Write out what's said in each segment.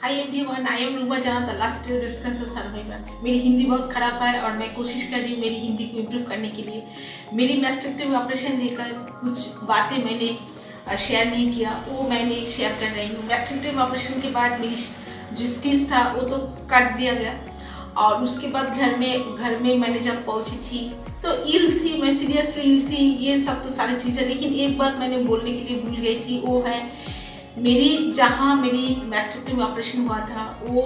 Hi everyone, I am रूबा जहाँ the last distance survivor. मेरी हिंदी बहुत ख़राब है और मैं कोशिश कर रही हूँ मेरी हिंदी को इम्प्रूव करने के लिए। मेरी मैस्टेक्टोमी ऑपरेशन लेकर कुछ बातें मैंने शेयर नहीं किया, वो मैंने शेयर कर रही हूँ। मैस्टेक्टोमी ऑपरेशन के बाद मेरी जो स्टिच था वो तो काट दिया गया और उसके बाद घर में मैंने जब पहुँची थी तो इल थी, मैं सीरियसली इल थी। ये सब तो सारी चीज़ें, लेकिन एक बात मैंने बोलने के लिए भूल गई थी, वो है जहाँ मेरी मैस्टेक्टोमी ऑपरेशन हुआ था वो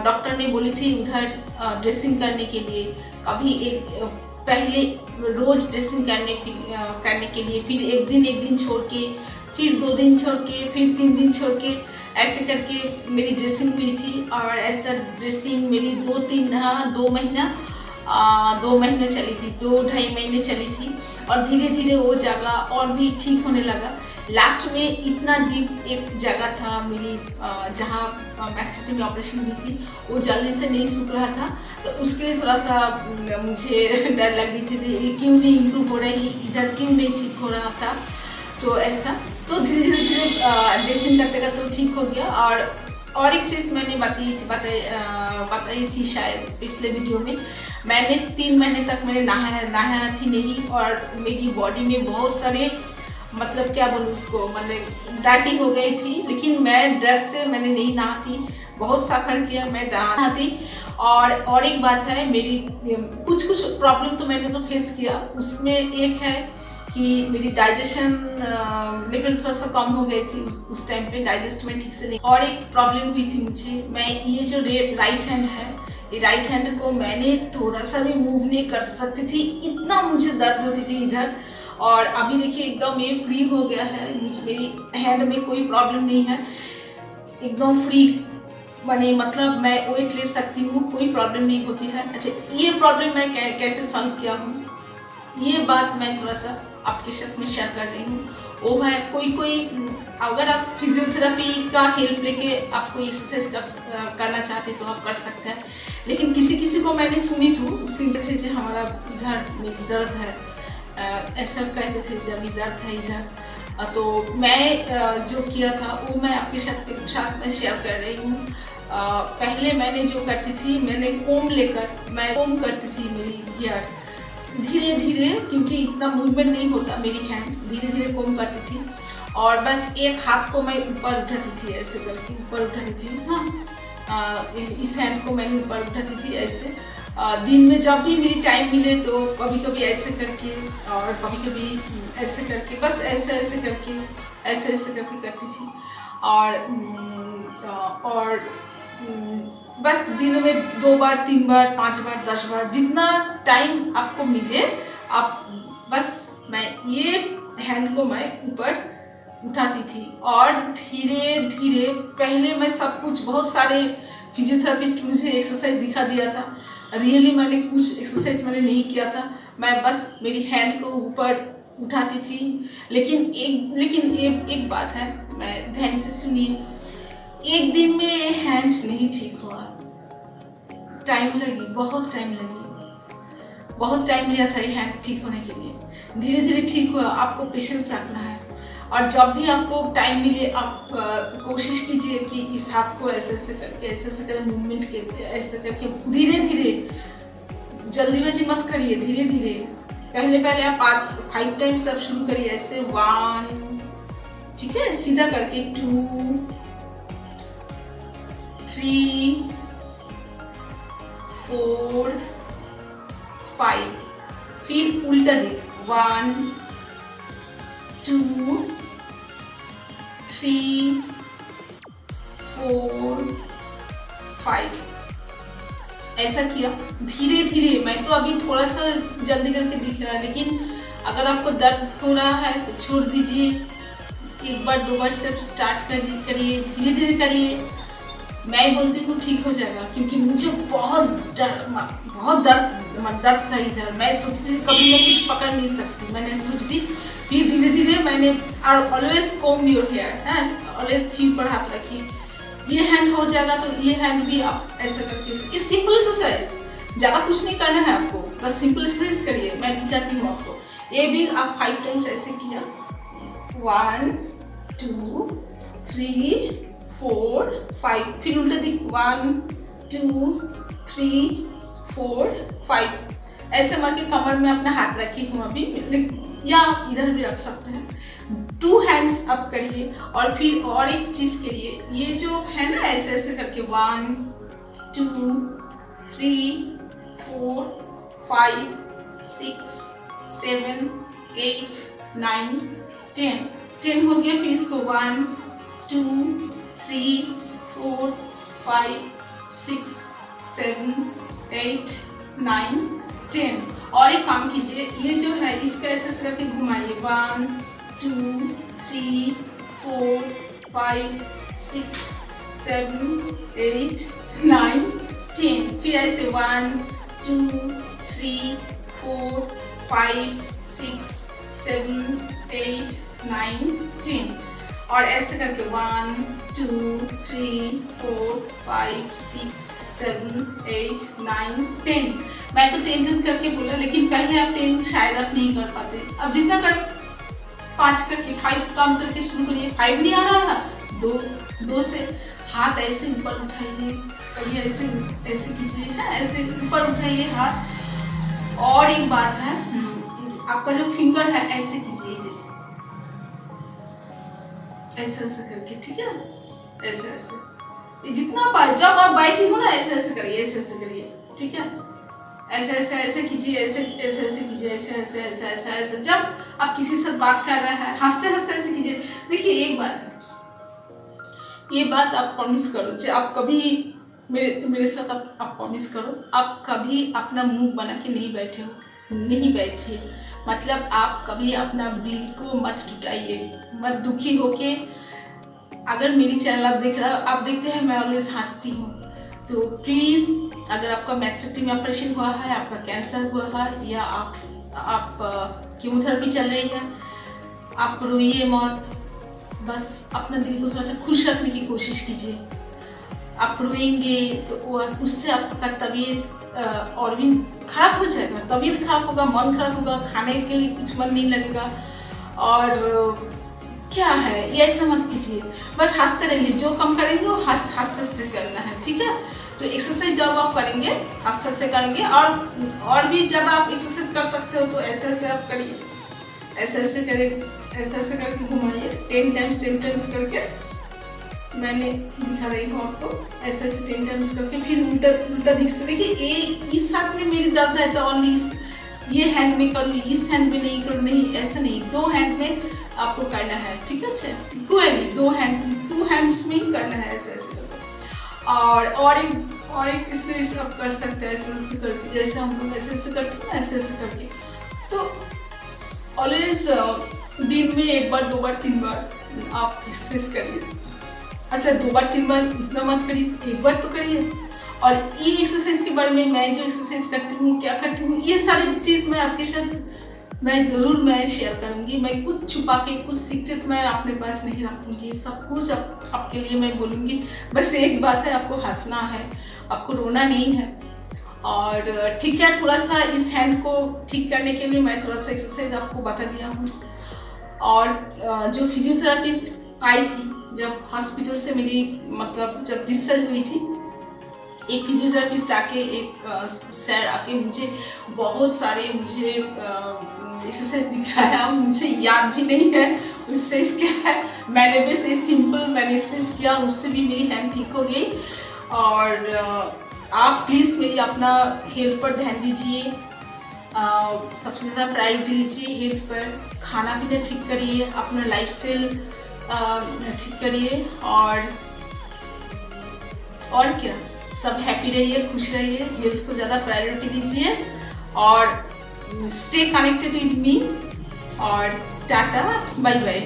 डॉक्टर ने बोली थी उधर ड्रेसिंग करने के लिए। कभी पहले रोज ड्रेसिंग करने के लिए, फिर एक दिन छोड़ के, फिर 2 दिन छोड़ के, फिर 3 दिन छोड़ के, ऐसे करके मेरी ड्रेसिंग हुई थी। और ऐसा ड्रेसिंग मेरी 2 महीने चली थी, 2-2.5 महीने चली थी। और धीरे धीरे वो जगह और भी ठीक होने लगा। लास्ट में इतना डीप एक जगह था मेरी जहाँ मैस्टेक्टोमी ऑपरेशन हुई थी, वो जल्दी से नहीं सूख रहा था। तो उसके लिए थोड़ा सा मुझे डर लग रही थी, क्यों नहीं इम्प्रूव हो रही, इधर क्यों नहीं ठीक हो रहा था। तो ऐसा तो धीरे धीरे ड्रेसिंग करते करते तो ठीक हो गया। और एक चीज़ मैंने बताई थी शायद पिछले वीडियो में, मैंने 3 महीने तक मैंने नहाया थी नहीं। और मेरी बॉडी में बहुत सारे, मतलब क्या बोलूँ उसको, मतलब डाटी हो गई थी। लेकिन मैं डर से मैंने नहीं नहाती, बहुत सफ़र किया, मैं नहाती। और एक बात है, मेरी कुछ प्रॉब्लम तो मैंने तो फेस किया। उसमें एक है कि मेरी डाइजेशन लेवल थोड़ा सा कम हो गई थी उस टाइम पे, डाइजेस्ट में ठीक से नहीं। और एक प्रॉब्लम हुई थी मुझे, मैं ये जो राइट हैंड है, ये राइट हैंड को मैंने थोड़ा सा भी मूव नहीं कर सकती थी, इतना मुझे दर्द होती थी इधर। और अभी देखिए एकदम ये फ्री हो गया है, मेरी हैंड में कोई प्रॉब्लम नहीं है, एकदम फ्री बने, मतलब मैं वेट ले सकती हूँ, कोई प्रॉब्लम नहीं होती है। अच्छा, ये प्रॉब्लम मैं कैसे सॉल्व किया हूँ, ये बात मैं थोड़ा सा आपके साथ में शेयर कर रही हूँ। वो है कोई अगर आप फिजियोथेरेपी का हेल्प लेके आपको एक्सरसाइज करना चाहते तो आप कर सकते हैं। लेकिन किसी को मैंने सुनी थी सिंपल से, हमारा इधर मेरी दर्द है, ऐसा कहते थे जब दर्द है इधर। तो मैं जो किया था वो मैं आपके साथ में शेयर कर रही हूँ। पहले मैंने जो करती थी, मैंने कोम करती थी मेरी हेयर, धीरे धीरे, क्योंकि इतना मूवमेंट नहीं होता मेरी हैंड, धीरे धीरे कोम करती थी। और बस एक हाथ को मैं ऊपर उठाती थी, ऐसे करके ऊपर उठाती थी। हाँ, इस हैंड को मैंने ऊपर उठाती थी ऐसे। दिन में जब भी मेरी टाइम मिले तो कभी कभी ऐसे करके और कभी कभी ऐसे करके, बस ऐसे करके करती थी। और बस दिन में 2 बार, 3 बार, 5 बार, 10 बार, जितना टाइम आपको मिले आप, बस मैं ये हैंड को मैं ऊपर उठाती थी। और धीरे धीरे, पहले मैं सब कुछ, बहुत सारे फिजियोथेरेपिस्ट मुझे एक्सरसाइज दिखा दिया था, रियली मैंने कुछ एक्सरसाइज मैंने नहीं किया था, मैं बस मेरी हैंड को ऊपर उठाती थी। लेकिन एक बात है, मैं ध्यान से सुनिए, एक दिन में हैंड नहीं ठीक हुआ, टाइम लगी, बहुत टाइम लिया था ये हैंड ठीक होने के लिए। धीरे धीरे ठीक हुआ, आपको पेशेंस रखना है। और जब भी आपको टाइम मिले आप कोशिश कीजिए कि इस हाथ को ऐसे करके मूवमेंट के ऐसे करके धीरे धीरे, जल्दीबाजी मत करिए, धीरे धीरे। पहले आप 5 टाइम्स सब शुरू करिए ऐसे, 1, ठीक है, सीधा करके 2, 3, 4, 5, फिर उल्टा दे, 1, 2, 3, 4, 5, ऐसा किया धीरे धीरे। मैं तो अभी थोड़ा सा जल्दी करके दिख रहा है, लेकिन अगर आपको दर्द हो रहा है तो छोड़ दीजिए, 1 बार 2 बार से स्टार्ट करिए, धीरे धीरे करिए। मैं बोलती हूँ ठीक हो जाएगा, क्योंकि मुझे बहुत दर्द था इधर। मैं सोचती थी कभी मैं कुछ पकड़ नहीं सकती, मैंने सोचती। फिर धीरे धीरे मैंने, और always comb your hair, always seat पर हाथ रखिए। ये हैंड हो जाएगा तो ये हैंड भी आप ऐसा करके, इस सिंपल एक्सरसाइज, ज़्यादा कुछ नहीं करना है आपको, बस सिंपल एक्सरसाइज करिए। मैं दिखाती हूँ आपको, ये भी आप 5 टाइम्स ऐसे किया, 1, 2, 3, 4 5, फिर उल्टा दिख 1 2 3 4 5। ऐसे मार के कमर में अपना हाथ रखी हूँ अभी, या आप इधर भी रख सकते हैं। 2 हैंड्स अप करिए और फिर और एक चीज करिए, ये जो है ना ऐसे ऐसे करके 1 2 3 4 5 6 7 8 9 10 हो गया। फिर इसको 1 2 3 4 5 6 7 8 9 10। और एक काम कीजिए, ये जो है इसको ऐसे ऐसे करके घुमाइए 1 2 3 4 5 6 7 8 9 10। फिर ऐसे 1 2 3 4 5 6 7 8 9 10। और ऐसे करके 1 2 3 4 5 6 7 8 9 10। मैं तो 10 करके बोला, लेकिन पहले आप 10 शायद आप नहीं कर पाते। अब जितना करें 5 करके 5 काम करके शुरू करिए। 5 नहीं आ रहा है, 2 से हाथ ऐसे ऊपर उठाइए, कभी ऐसे ऐसे कीजिए, ऐसे ऊपर उठाइए हाथ। और एक बात है, आपका जो फिंगर है ऐसे कीजिए, ऐसे ऐसे करके, ठीक है, ऐसे ऐसे जितना पाए। जब आप बैठे हो ना ऐसे ऐसे करिए, ऐसे ऐसे करिए, ठीक है, ऐसे ऐसे ऐसे कीजिए, ऐसे ऐसे ऐसे कीजिए, ऐसे ऐसे ऐसे ऐसे ऐसे। जब आप किसी से बात कर रहे हैं हंसते हंसते ऐसे कीजिए। देखिए एक बात है, ये बात आप प्रॉमिस करो, जो आप कभी मेरे साथ आप प्रॉमिस करो, आप कभी अपना मुंह बना के नहीं बैठे हो, नहीं बैठिए। मतलब आप कभी अपना दिल को मत टुटाइए, मत दुखी होके। अगर मेरी चैनल आप देख रहे हो, आप देखते हैं मैं ऑलवेज हंसती हूँ, तो प्लीज़ अगर आपका मैस्टेक्टमी ऑपरेशन हुआ है, आपका कैंसर हुआ है, या आप कीमोथेरेपी चल रही है, आप रोइए मत। बस अपना दिल को थोड़ा सा खुश रखने की कोशिश कीजिए। आप रोएंगे तो उससे आपका तबीयत और भी खराब हो जाएगा, तबीयत खराब होगा, मन खराब होगा, खाने के लिए कुछ मन नहीं लगेगा। और क्या है, ये ऐसा मत कीजिए, बस हंसते रहिए। जो कम करेंगे वो हंसते हंसते करना है, ठीक है। तो एक्सरसाइज जब आप करेंगे हंसते हंसते करेंगे, और भी ज़्यादा आप एक्सरसाइज कर सकते हो, तो ऐसे ऐसे आप करिए, ऐसे ऐसे करें, ऐसे ऐसे करके घुमाइए 10 टाइम्स करके। मैंने दिखा रही हूँ आपको, ऐसे ऐसे 10 टाइम्स करके। फिर उल्टा दिख से देखिए, इस हाथ में मेरी दर्द है तो ओनली ये हैंड में करूँ, इस हैंड में नहीं करूँ, नहीं, ऐसा नहीं, 2 हैंड में आपको करना है, ठीक है। अच्छा, कोई नहीं, 2 हैंड्स में ही करना है, ऐसे ऐसे करके। और एक इससे आप कर सकते हैं, ऐसे ऐसे करके, जैसे हम लोग ऐसे ऐसे करते हैं, ऐसे ऐसे करके। तो ऑलवेज दिन में 1 बार 2 बार 3 बार आप एक्सरसाइज करिए। अच्छा, 2 बार 3 बार इतना मत करिए, 1 बार तो करिए। और ये एक्सरसाइज के बारे में, मैं जो एक्सरसाइज करती हूँ, क्या करती हूँ, ये सारी चीज़ मैं आपके साथ मैं शेयर करूँगी। मैं कुछ छुपा के, कुछ सीक्रेट मैं अपने पास नहीं रखूँगी, सब कुछ आपके लिए मैं बोलूँगी। बस एक बात है, आपको हंसना है, आपको रोना नहीं है। और ठीक है, थोड़ा सा इस हैंड को ठीक करने के लिए मैं थोड़ा सा एक्सरसाइज आपको बता दिया हूँ। और जो फिजियोथेरेपिस्ट आई थी, जब हॉस्पिटल से मेरी मतलब जब डिस्चार्ज हुई थी, एक फिजियोथेरेपिस्ट आके, एक सर आके मुझे बहुत सारे एक्सरसाइज दिखाया, मुझे याद भी नहीं है उससे क्या है। मैंने बस ये सिंपल मैंने एक्सरसाइज किया, उससे भी मेरी हैंड ठीक हो गई। और आप प्लीज़ मेरी अपना हेल्थ पर ध्यान दीजिए, सबसे ज़्यादा प्रायोरिटी दीजिए हेल्थ पर। खाना पीना ठीक करिए, अपना लाइफस्टाइल ठीक करिए, और क्या, सब हैप्पी रहिए, खुश रहिए, हेल्थ को ज़्यादा प्रायोरिटी दीजिए। और स्टे कनेक्टेड विद मी। और टाटा, बाय बाय।